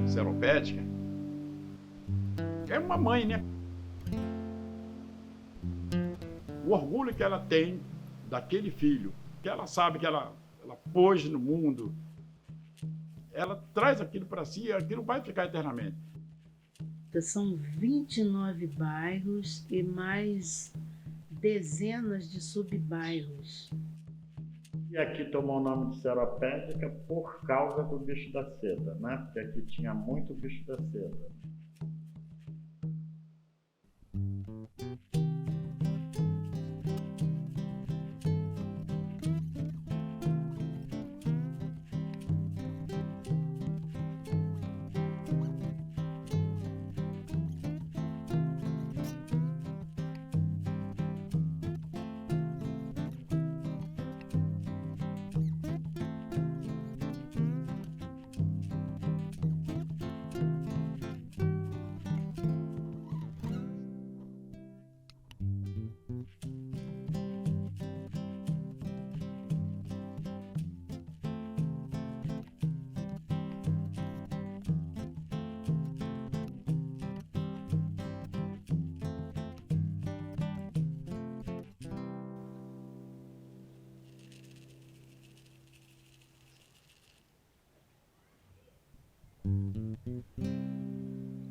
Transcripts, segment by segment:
seropédica, é uma mãe, né? O orgulho que ela tem daquele filho, que ela sabe que ela pôs no mundo, ela traz aquilo para si e aquilo vai ficar eternamente. São 29 bairros e mais dezenas de subbairros. E aqui tomou o nome de Seropédica por causa do bicho da seda, né? Porque aqui tinha muito bicho da seda.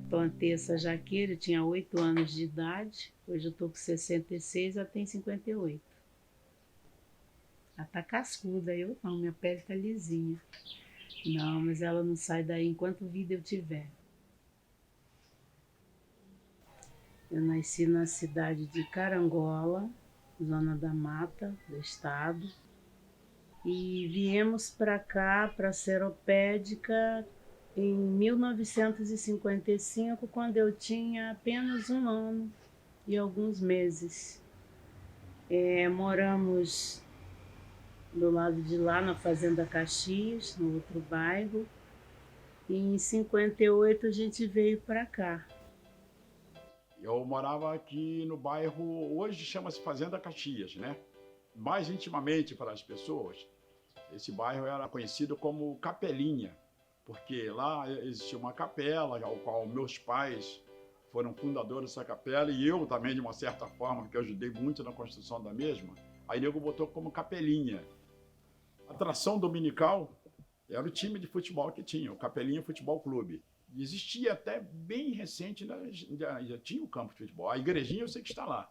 Plantei essa jaqueira, eu tinha 8 anos de idade, hoje eu estou com 66, ela tem 58. Ela tá cascuda, eu não, minha pele tá lisinha. Não, mas ela não sai daí enquanto vida eu tiver. Eu nasci na cidade de Carangola, zona da Mata, do estado, e viemos para cá, para Seropédica, em 1955, quando eu tinha apenas 1 ano e alguns meses. Moramos do lado de lá, na Fazenda Caxias, no outro bairro, e em 58 a gente veio para cá. Eu morava aqui no bairro, hoje chama-se Fazenda Caxias, né? Mais intimamente para as pessoas, esse bairro era conhecido como Capelinha, porque lá existia uma capela, ao qual meus pais foram fundadores dessa capela, e eu também, de uma certa forma, porque eu ajudei muito na construção da mesma, aí nego botou como Capelinha. A atração dominical era o time de futebol que tinha, o Capelinha Futebol Clube. E existia até bem recente, né, já tinha o campo de futebol. A igrejinha eu sei que está lá.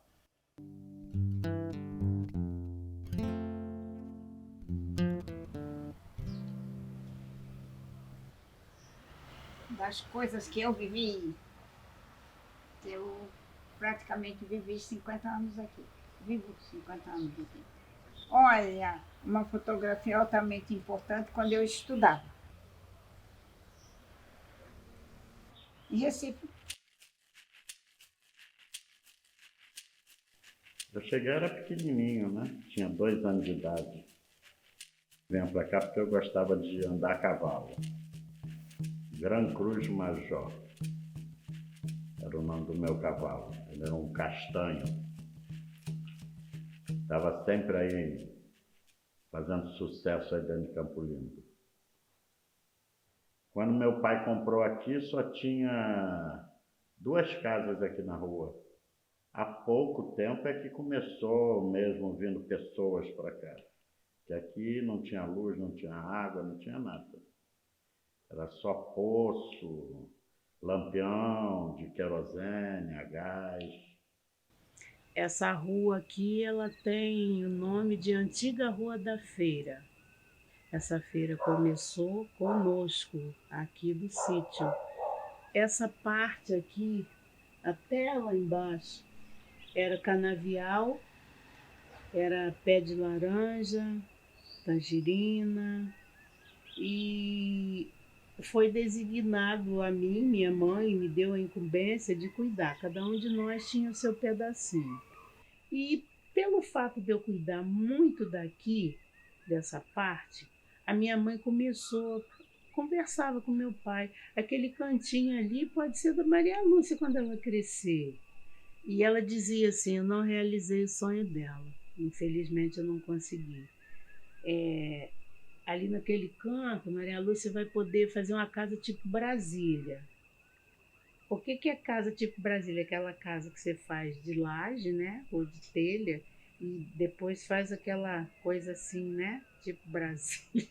Das coisas que eu vivi, eu praticamente vivi 50 anos aqui. Vivo 50 anos aqui. Olha, uma fotografia altamente importante quando eu estudava. Em Recife. Eu cheguei, era pequenininho, né? Tinha 2 anos de idade. Venho para cá porque eu gostava de andar a cavalo. Gran Cruz Major era o nome do meu cavalo. Ele era um castanho. Estava sempre aí fazendo sucesso aí dentro de Campo Limpo. Quando meu pai comprou aqui, só tinha 2 casas aqui na rua. Há pouco tempo é que começou mesmo vindo pessoas para cá. Que aqui não tinha luz, não tinha água, não tinha nada. Era só poço, lampião de querosene, a gás. Essa rua aqui, ela tem o nome de Antiga Rua da Feira. Essa feira começou conosco, aqui do sítio. Essa parte aqui, até lá embaixo, era canavial, era pé de laranja, tangerina, e foi designado a mim, minha mãe me deu a incumbência de cuidar. Cada um de nós tinha o seu pedacinho. E pelo fato de eu cuidar muito daqui, dessa parte, a minha mãe conversava com meu pai. Aquele cantinho ali pode ser da Maria Lúcia quando ela crescer. E ela dizia assim, eu não realizei o sonho dela. Infelizmente eu não consegui. ali naquele canto, Maria Lúcia vai poder fazer uma casa tipo Brasília. O que é casa tipo Brasília? Aquela casa que você faz de laje, né? Ou de telha, e depois faz aquela coisa assim, né? Tipo Brasília.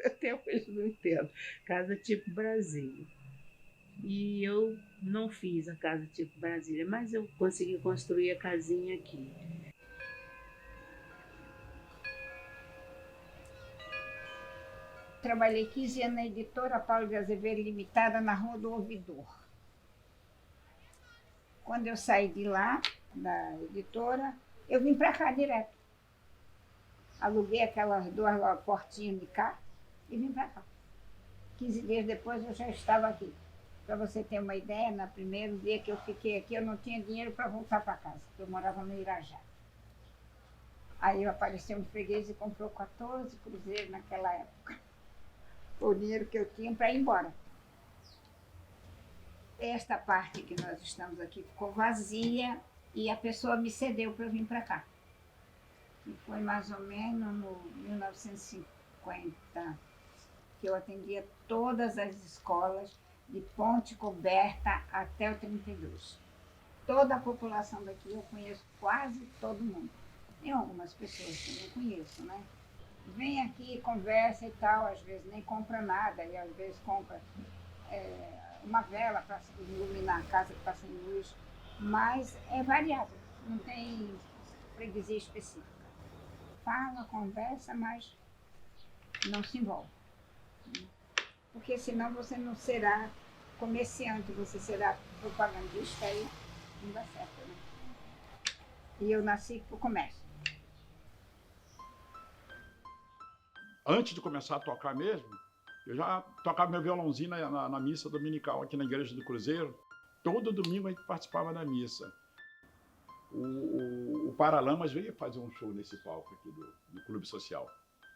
Até hoje não entendo. Casa tipo Brasília. E eu não fiz a casa tipo Brasília, mas eu consegui construir a casinha aqui. Trabalhei 15 anos na editora Paulo de Azevedo Limitada, na Rua do Ouvidor. Quando eu saí de lá, da editora, eu vim para cá direto. Aluguei aquelas 2 portinhas de cá e vim para cá. 15 dias depois eu já estava aqui. Para você ter uma ideia, no primeiro dia que eu fiquei aqui, eu não tinha dinheiro para voltar para casa, porque eu morava no Irajá. Aí apareceu um freguês e comprou 14 cruzeiros naquela época. O dinheiro que eu tinha para ir embora. Esta parte que nós estamos aqui ficou vazia e a pessoa me cedeu para eu vir para cá. E foi mais ou menos no 1950 que eu atendia todas as escolas de Ponte Coberta até o 32. Toda a população daqui eu conheço quase todo mundo. Tem algumas pessoas que eu não conheço, né? Vem aqui, conversa e tal, às vezes nem compra nada, e às vezes compra uma vela para iluminar a casa que está sem luz, mas é variável, não tem freguesia específica. Fala, conversa, mas não se envolve. Porque senão você não será comerciante, você será propagandista e não dá certo, né? E eu nasci para o comércio. Antes de começar a tocar mesmo, eu já tocava meu violãozinho na missa dominical aqui na Igreja do Cruzeiro. Todo domingo a gente participava da missa. O Paralamas veio fazer um show nesse palco aqui do Clube Social.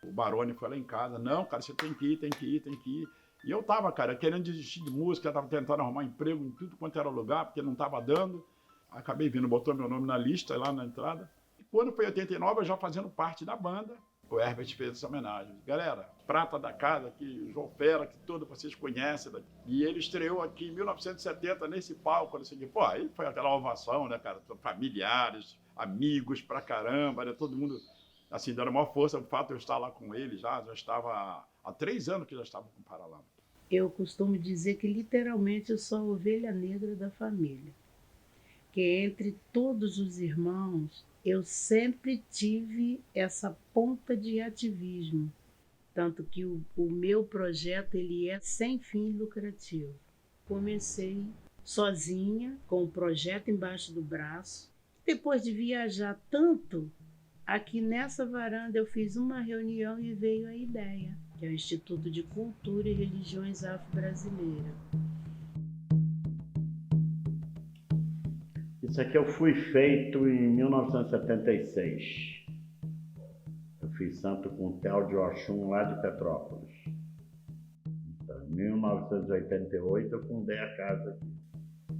O Baroni foi lá em casa, não, cara, você tem que ir, tem que ir, tem que ir. E eu tava, cara, querendo desistir de música, tava tentando arrumar emprego em tudo quanto era lugar, porque não tava dando. Acabei vindo, botou meu nome na lista lá na entrada. E quando foi em 89, eu já fazendo parte da banda, o Herbert fez essa homenagem. Galera, prata da casa aqui, João Fera, que todos vocês conhecem. E ele estreou aqui em 1970 nesse palco. Assim, pô, aí foi aquela ovação, né, cara? Familiares, amigos pra caramba, né? Todo mundo, assim, dando maior força. O fato de eu estar lá com ele já estava há 3 anos que já estava com o Paralamas. Eu costumo dizer que literalmente eu sou a ovelha negra da família. Que entre todos os irmãos, eu sempre tive essa ponta de ativismo. Tanto que o meu projeto ele é sem fins lucrativos. Comecei sozinha, com o projeto embaixo do braço. Depois de viajar tanto, aqui nessa varanda eu fiz uma reunião e veio a ideia, que é o Instituto de Cultura e Religiões Afro-Brasileiras. Isso aqui eu fui feito em 1976. Eu fiz santo com o Theo de Oxum lá de Petrópolis. Então, em 1988 eu fundei a casa aqui.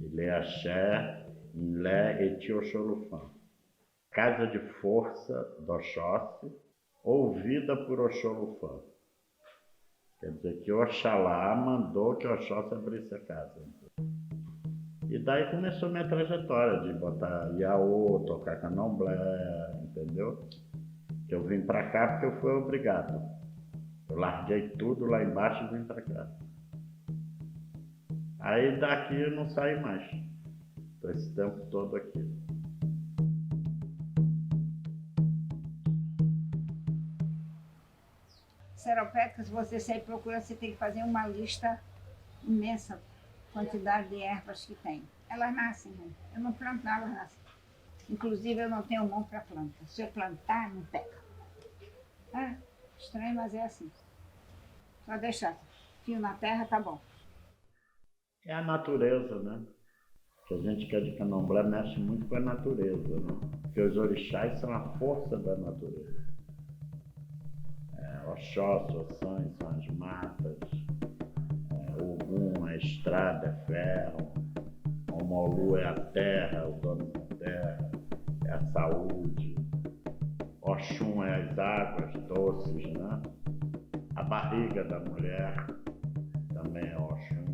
Ilê Axé, Inlé Eti Oxolufã. Casa de força do Oxóssi, ouvida por Oxolufã. Quer dizer que Oxalá mandou que Oxóssi abrisse a casa. E daí começou minha trajetória de botar iaô, tocar candomblé, entendeu? Eu vim pra cá porque eu fui obrigado. Eu larguei tudo lá embaixo e vim pra cá. Aí daqui eu não saí mais. Tô esse tempo todo aqui. Seropédicas, você sair procurando, você tem que fazer uma lista imensa, quantidade de ervas que tem. Elas nascem, né? Eu não planto nada, elas nascem. Inclusive eu não tenho mão para planta. Se eu plantar, não pega. Ah, estranho, mas é assim. Só deixar. Fio na terra, tá bom. É a natureza, né? Que a gente que é de candomblé mexe muito com a natureza, né? Porque os orixás são a força da natureza. Oxóssi, Ossan são as matas, Ogum é a estrada, é ferro, Omolu é a terra, o dono da terra, é a saúde, Oxum é as águas doces, né? A barriga da mulher também é Oxum.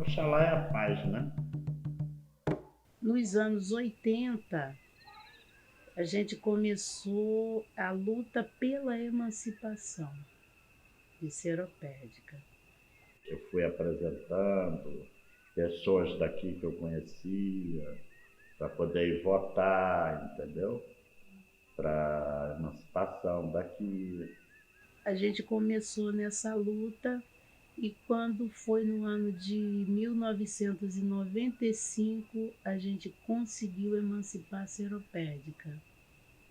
Oxalá é a paz, né? Nos anos 80, a gente começou a luta pela emancipação de Seropédica. Eu fui apresentando pessoas daqui que eu conhecia para poder ir votar, entendeu? Para a emancipação daqui. A gente começou nessa luta e quando foi no ano de 1995, a gente conseguiu emancipar a Seropédica.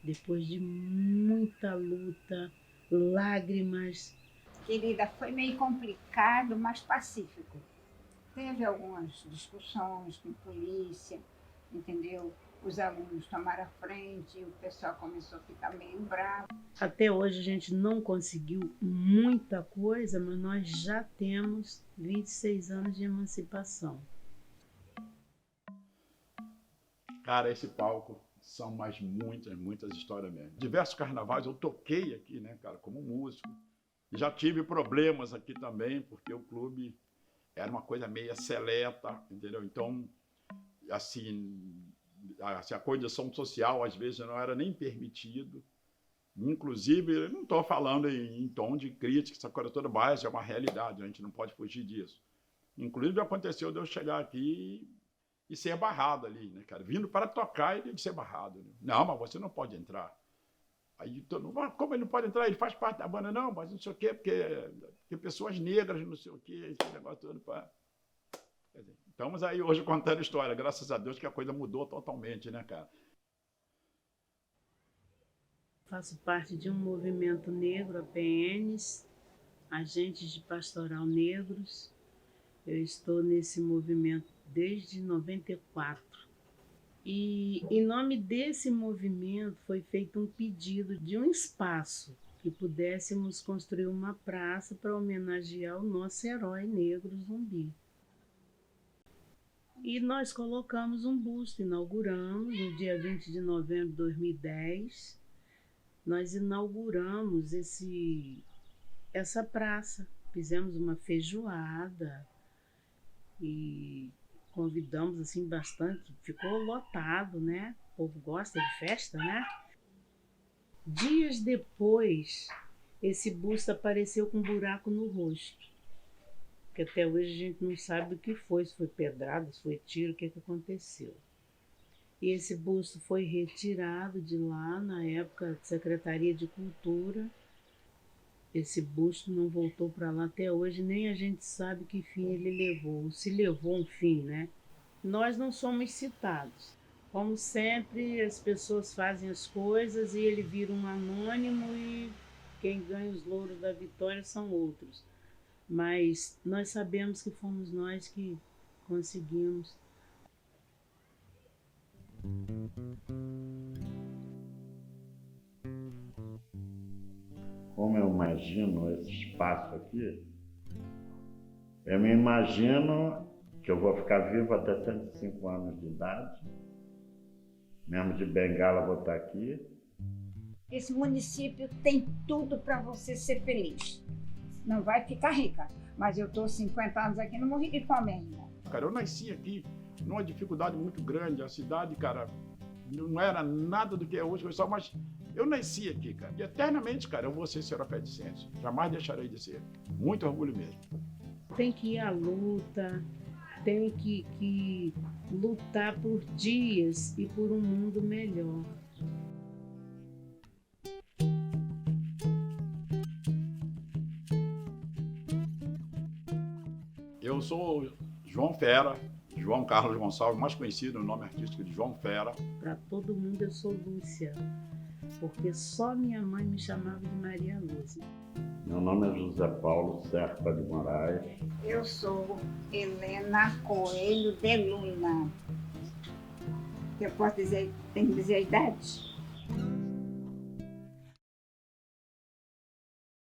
Depois de muita luta, lágrimas. Querida, foi meio complicado, mas pacífico. Teve algumas discussões com polícia, entendeu? Os alunos tomaram a frente, o pessoal começou a ficar meio bravo. Até hoje a gente não conseguiu muita coisa, mas nós já temos 26 anos de emancipação. Cara, esse palco são mais muitas histórias mesmo. Diversos carnavais eu toquei aqui, né, cara, como músico. Já tive problemas aqui também, porque o clube era uma coisa meio seleta, entendeu? Então, assim, a condição social às vezes não era nem permitido. Inclusive, eu não estou falando em tom de crítica, essa coisa toda, mas é uma realidade, a gente não pode fugir disso. Inclusive, aconteceu de eu chegar aqui e ser barrado ali, né, cara? Vindo para tocar e de ser barrado. Né? Não, mas você não pode entrar. Aí todo mundo, como ele não pode entrar? Ele faz parte da banda. Não, mas não sei o quê, porque pessoas negras, não sei o quê, esse negócio todo. Estamos aí hoje contando história, graças a Deus que a coisa mudou totalmente, né, cara? Faço parte de um movimento negro, APNs, Agentes de Pastoral Negros. Eu estou nesse movimento desde 94. E em nome desse movimento foi feito um pedido de um espaço que pudéssemos construir uma praça para homenagear o nosso herói negro Zumbi. E nós colocamos um busto, inauguramos no dia 20 de novembro de 2010. Nós inauguramos essa praça, fizemos uma feijoada e convidamos assim bastante, ficou lotado, né? O povo gosta de festa, né? Dias depois, esse busto apareceu com um buraco no rosto, que até hoje a gente não sabe o que foi, se foi pedrada, se foi tiro, o que aconteceu. E esse busto foi retirado de lá na época da Secretaria de Cultura. Esse busto não voltou para lá até hoje, nem a gente sabe que fim ele levou, se levou um fim, né? Nós não somos citados. Como sempre, as pessoas fazem as coisas e ele vira um anônimo e quem ganha os louros da vitória são outros. Mas nós sabemos que fomos nós que conseguimos. Como eu imagino esse espaço aqui, eu me imagino que eu vou ficar vivo até 105 anos de idade, mesmo de bengala vou estar aqui. Esse município tem tudo para você ser feliz. Não vai ficar rica, mas eu estou 50 anos aqui e não morri de fome ainda. Cara, eu nasci aqui numa dificuldade muito grande. A cidade, cara, não era nada do que é hoje, pessoal, mas eu nasci aqui, cara. E eternamente, cara, eu vou ser seropédicense. Jamais deixarei de ser. Muito orgulho mesmo. Tem que ir à luta, tem que lutar por dias e por um mundo melhor. Eu sou João Fera, João Carlos Gonçalves, mais conhecido no nome artístico de João Fera. Para todo mundo eu sou Lúcia, porque só minha mãe me chamava de Maria Lúcia. Meu nome é José Paulo Serpa de Moraes. Eu sou Helena Coelho de Luna. Eu posso dizer, tem que dizer a idade?